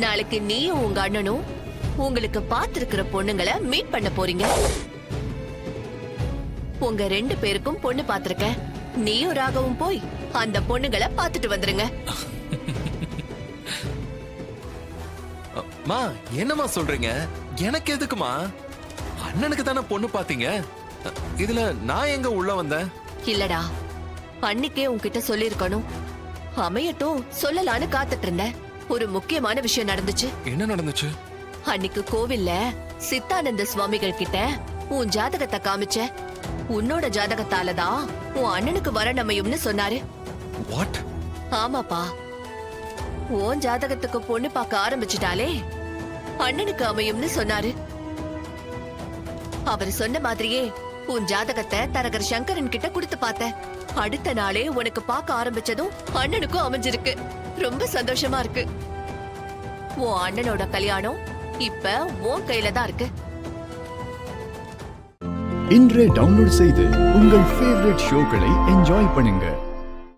நாளைக்கு நீயும் உங்க அண்ணனும் உங்களுக்கு பாத்திருக்கிற பொண்ணுங்களை மீட் பண்ண போறீங்க. உங்க 2 பேருக்கும் பொண்ணு பாத்திருக்க. நீயும் ராகவும் போய் அந்த பொண்ணுங்களை பாத்துட்டு வந்துருங்க. மா, என்னமா சொல்றீங்க? எனக்கு எதுக்குமா? அண்ணனுக்கு தானே பொண்ணு பாத்தீங்க. இதுல நான் எங்க உள்ள வந்தேன்? இல்லடா, அன்னிக்கே உன்கிட்ட சொல்லிருக்கணும். அமையட்டும் சொல்லலான்னு காத்துட்டு இருந்தேன். ஒரு முக்கியமான விஷயம் நடந்துச்சு. என்ன நடந்துச்சு? அன்னைக்கு கோவில்ல சித்தானந்த சுவாமிகள் கிட்ட உன் ஜாதகத்தை காமிச்ச. உன்னோட ஜாதகத்தாலதான் உன் அண்ணனுக்கு வரன் அமையும்னு சொன்னாரு. வாட்? ஆமாப்பா, உன் ஜாதகத்துக்கு பொண்ணு பார்க்க ஆரம்பிச்சுட்டாலே அண்ணனுக்கு அமையும்னு சொன்னாரு. அவர் சொன்ன மாதிரியே உன் ஜாதகத்தை தரகர் சங்கரன் கிட்ட கொடுத்து பார்த்த. அடுத்த நாளே உனக்கு பார்க்க ஆரம்பிச்சதும் அண்ணனுக்கும் அமைஞ்சிருக்கு. ரொம்ப சந்தோஷமா இருக்கு. உன் அண்ணனோட கல்யாணம் இப்ப உன் கையில தான் இருக்கு. இன்றே டவுன்லோட் செய்து உங்கள் ஃபேவரட் ஷோக்களை என்ஜாய் பண்ணுங்க.